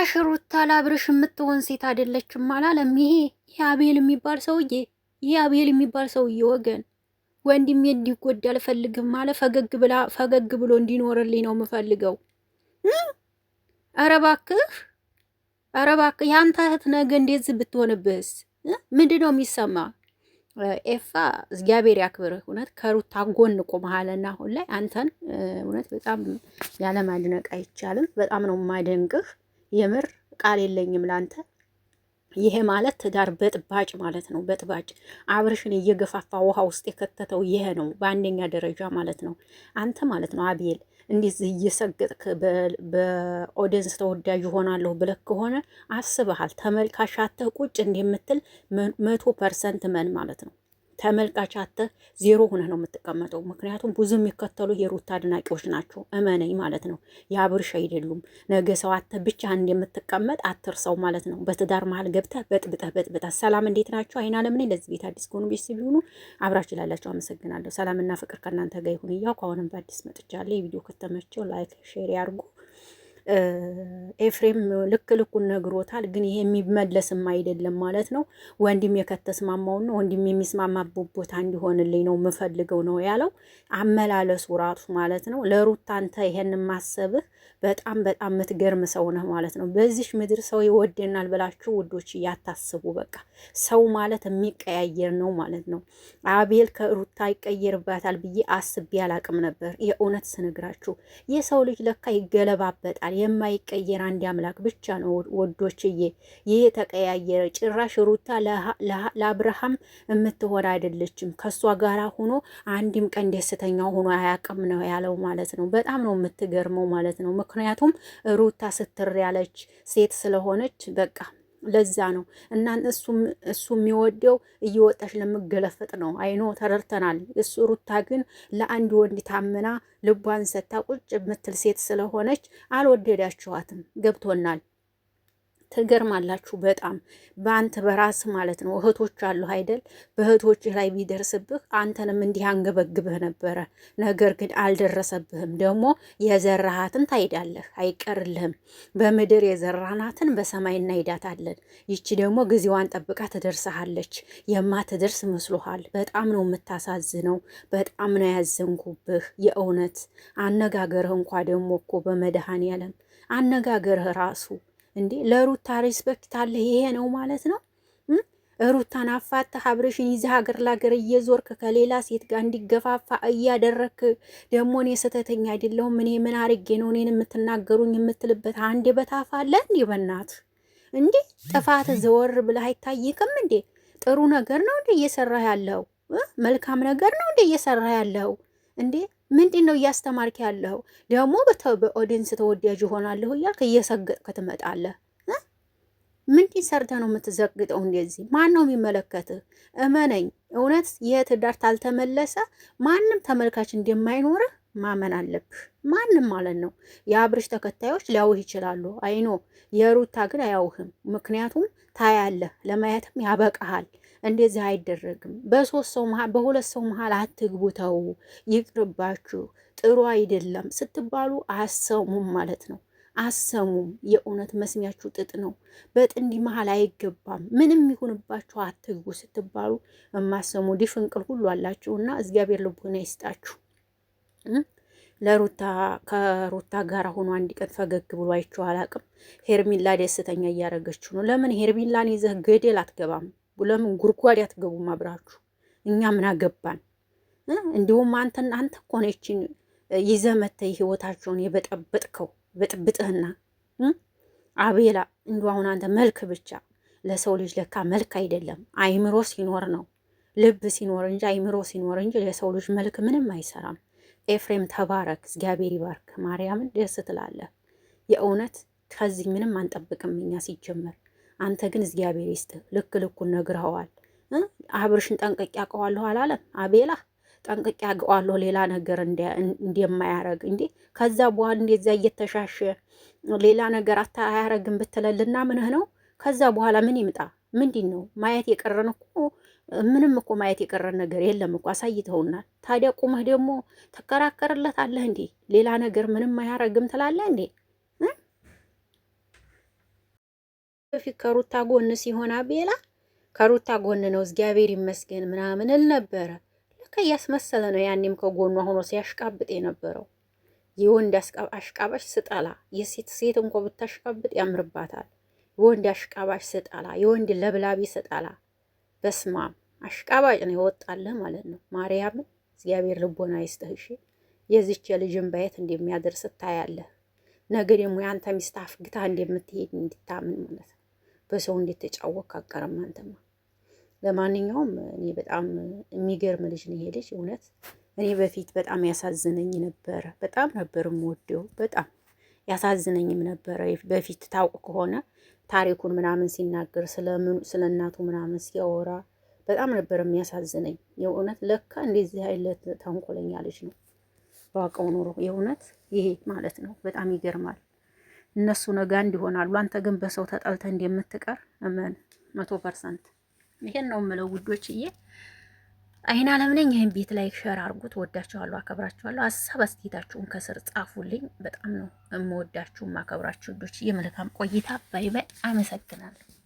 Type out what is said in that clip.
ጭራሽ ሩታ ላብርሽ የምትሆን ሴት አይደለችም አላለም። ይሄ አቤል የሚባል ሰውዬ ወገን ወንድሜ እንዲጎዳ አልፈልግም አለ። ፈገግ ብሎ እንዲኖርልኝ ነው የምፈልገው። ኧረ እባክህ ያንተ እህት ነገ እንደዚህ ብትሆንብህስ ምንድን ነው የሚሰማ? ኤፋ እግዚአብሔር ያክብርህ። እውነት ከሩታ ጎን ቆመሃልና አሁን ላይ አንተን እውነት በጣም ያለማድነቅ አይቻልም። በጣም ነው የማደንቅህ። የምር ቃል የለኝም ላንተ። ይሄ ማለት ትዳር በጥባጭ ማለት ነው። በጥባጭ አብርሽን እየገፋፋ ውሃ ውስጥ የከተተው ይሄ ነው በአንደኛ ደረጃ ማለት ነው። አንተ ማለት ነው አቤል እንዲህ እየሰገጥክ በኦዲየንስ ተወዳጅ ሆናለሁ ብለህ ከሆነ አስበሃል። ተመልካች አተህ ቁጭ እንደምትል 100% መን ማለት ነው። ተመልካች አተህ 0 ሆነህ ነው የምትቀመጠው። ምክንያቱም ብዙ የሚከተሉ የሩታ አድናቂዎች ናቸው። እመነኝ ማለት ነው። የአብርሽ አይደሉም። ነገ ሰው አተህ ብቻ እንደምትቀመጥ አትርሰው ማለት ነው። በትዳር መሀል ገብተህ በጥብጠህ። ሰላም እንዴት ናቸው? አይን አለም ነኝ። ለዚህ ቤት አዲስ ከሆኑ ቤተሰብ ቢሆኑ አብራችሁ ላላችሁ አመሰግናለሁ። ሰላምና ፍቅር ከእናንተ ጋር ይሁን እያልኩ አሁንም በአዲስ መጥቻለሁ። የቪዲዮ ከተመቸው ላይክ ሼር ያርጉ። ኤፍሬም ልኩን ነግሮታል፣ ግን ይሄ የሚመለስም አይደለም ማለት ነው። ወንድም የከተስማማውን ነው ወንድም የሚስማማበት ቦታ እንዲሆንልኝ ነው የምፈልገው ነው ያለው። አመላለሱ ራሱ ማለት ነው። ለሩታ አንተ ይሄን ማሰብህ በጣም የምትገርም ሰው ነህ ማለት ነው። በዚህ ምድር ሰው ይወደናል ብላችሁ ውዶች እያታስቡ። በቃ ሰው ማለት የሚቀያየር ነው ማለት ነው። አቤል ከሩታ ይቀየርባታል ብዬ አስቤ አላቅም ነበር። የእውነት ስነግራችሁ የሰው ልጅ ለካ ይገለባበጣል። የማይቀየር አንድ አምላክ ብቻ ነው ወዶችዬ። ይሄ ተቀያየረ። ጭራሽ ሩታ ለአብርሃም የምትሆን አይደለችም። ከሷ ጋራ ሆኖ አንድም ቀን ደስተኛ ሆኖ አያውቅም ነው ያለው ማለት ነው። በጣም ነው የምትገርመው ማለት ነው። ምክንያቱም ሩታ ስትር ያለች ሴት ስለሆነች በቃ ለዛ ነው። እና እሱ የሚወደው እየወጣች ለምገለፈጥ ነው። አይኖ ተረድተናል። እሱ ሩታ ግን ለአንድ ወንድ ታምና ልቧን ሰታ ቁጭ የምትል ሴት ስለሆነች አልወደዳችኋትም። ገብቶናል። ትገርማላችሁ በጣም በአንተ በራስ ማለት ነው። እህቶች አሉ አይደል? በእህቶችህ ላይ ቢደርስብህ አንተንም እንዲህ አንገበግብህ ነበረ። ነገር ግን አልደረሰብህም። ደግሞ የዘራሃትን ታይዳለህ፣ አይቀርልህም። በምድር የዘራናትን በሰማይ እናይዳታለን። ይቺ ደግሞ ጊዜዋን ጠብቃ ትደርሰሃለች። የማትደርስ መስሎሃል። በጣም ነው የምታሳዝነው። በጣም ነው ያዘንኩብህ የእውነት። አነጋገርህ እንኳ ደግሞ እኮ በመድኃኔዓለም አነጋገርህ ራሱ እንዴ ለሩታ ሪስፔክት አለ። ይሄ ነው ማለት ነው። ሩታን አፋተህ አብርሽን ይዘህ ሀገር ላገር እየዞርክ ከሌላ ሴት ጋር እንዲገፋፋ እያደረክ ደግሞ እኔ ስህተተኛ አይደለሁም እኔ ምን አርጌ ነው እኔን የምትናገሩኝ የምትልበት አንዴ በታፋ አለ እንዴ? በእናት እንዴ ጥፋት ዘወር ብለህ አይታይክም እንዴ? ጥሩ ነገር ነው እንዴ እየሰራህ ያለው? መልካም ነገር ነው እንዴ እየሰራህ ያለው? እንዴ ምንድን ነው እያስተማርክ ያለው? ደግሞ በኦዲየንስ ተወዳጅ ይሆናለሁ እያልክ እየሰገጥክ ትመጣለህ። ምንድን ሰርተህ ነው የምትዘግጠው? እንደዚህ ማን ነው የሚመለከትህ? እመነኝ እውነት የትዳር ታልተመለሰ ማንም ተመልካች እንደማይኖርህ ማመን አለብህ። ማንም ማለት ነው። የአብርሽ ተከታዮች ሊያውህ ይችላሉ። አይኖ የሩታ ግን አያውህም። ምክንያቱም ታያለህ፣ ለማየትም ያበቃሃል። እንደዚህ አይደረግም። በሁለት ሰው መሀል አትግቡ። ተው፣ ይቅርባችሁ፣ ጥሩ አይደለም ስትባሉ አሰሙም ማለት ነው። አሰሙም። የእውነት መስሚያችሁ ጥጥ ነው። በጥንዲ መሀል አይገባም። ምንም ይሁንባችሁ አትግቡ ስትባሉ የማሰሙ ዲፍንቅል ሁሉ አላችሁና እግዚአብሔር ልቦና ይስጣችሁ። ለሩታ ከሩታ ጋር ሆኖ አንድ ቀን ፈገግ ብሎ አይቼው አላቅም። ሄርሚላ ደስተኛ እያደረገችው ነው። ለምን ሄርሚላን ይዘህ ገደል አትገባም? ለምን ጉድጓድ አትገቡም አብራችሁ? እኛ ምን አገባን? እንዲሁም አንተ እኮ ነው ይቺን ይዘህ መተህ ህይወታቸውን የበጠበጥከው በጥብጥህና አቤላ። እንዲሁ አሁን አንተ መልክ ብቻ ለሰው ልጅ ለካ መልክ አይደለም አይምሮ ሲኖር ነው። ልብ ሲኖር እንጂ አይምሮ ሲኖር እንጂ ለሰው ልጅ መልክ ምንም አይሰራም። ኤፍሬም ተባረክ፣ እግዚአብሔር ይባርክ። ማርያምን ደስ ትላለህ። የእውነት ከዚህ ምንም አንጠብቅም እኛ ሲጀመር። አንተ ግን እግዚአብሔር ይስጥህ። ልኩን ነግረኸዋል። አብርሽን ጠንቅቄ አውቀዋለሁ አላለም አቤላ? ጠንቅቄ አውቀዋለሁ ሌላ ነገር እንደማያረግ እንዴ። ከዛ በኋላ እንደዛ እየተሻሸ ሌላ ነገር አያረግም ብትለልና ምንህ ነው? ከዛ በኋላ ምን ይምጣ? ምንድን ነው ማየት የቀረን እኮ ምንም እኮ ማየት የቀረን ነገር የለም እኮ አሳይተውናል። ታዲያ ቁመህ ደግሞ ተከራከርለታለህ እንዴ? ሌላ ነገር ምንም አያረግም ትላለህ እንዴ? በፊት ከሩታ ጎን ሲሆን አቤላ ከሩታ ጎን ነው እግዚአብሔር ይመስገን ምናምን እል ነበረ። ለካ እያስመሰለ ነው። ያኔም ከጎኗ ሆኖ ሲያሽቃብጥ የነበረው የወንድ አሽቃባሽ ስጠላ፣ የሴት እንኳ ብታሽቃብጥ ያምርባታል። የወንድ አሽቃባሽ ስጠላ፣ የወንድ ለብላቢ ስጠላ፣ በስማም አሽቃባጭ ነው የወጣልህ ማለት ነው። ማርያምን እግዚአብሔር ልቦና ይስጥህ። እሺ የዚች የልጅን ባየት እንደሚያደርስ ታያለህ። ነገ ደግሞ የአንተ ሚስት አፍግታ እንደምትሄድ እንድታምን ማለት ነው። በሰው እንድትጫወቅ አቀረም አንተማ። ለማንኛውም እኔ በጣም የሚገርም ልጅ ነው ይሄ ልጅ እውነት። እኔ በፊት በጣም ያሳዝነኝ ነበረ። በጣም ነበር የምወደው። በጣም ያሳዝነኝም ነበረ በፊት ታውቁ ከሆነ ታሪኩን ምናምን ሲናገር ስለ እናቱ ምናምን ሲያወራ በጣም ነበር የሚያሳዝነኝ የእውነት። ለካ እንደዚህ አይነት ተንኮለኛ ልጅ ነው ባውቀው ኖሮ የእውነት ይሄ ማለት ነው። በጣም ይገርማል። እነሱ ነገ እንዲሆናሉ፣ አንተ ግን በሰው ተጠልተ እንደምትቀር እመን 100%። ይሄን ነው የምለው ውዶችዬ። አይን አለም ነኝ። ይሄን ቤት ላይክ ሸር አድርጉት። ወዳችኋለሁ፣ አከብራችኋለሁ። ሀሳብ አስተያየታችሁን ከስር ጻፉልኝ። በጣም ነው የምወዳችሁ ማከብራችሁ ውዶችዬ። መልካም ቆይታ። ባይ ባይ። አመሰግናለሁ።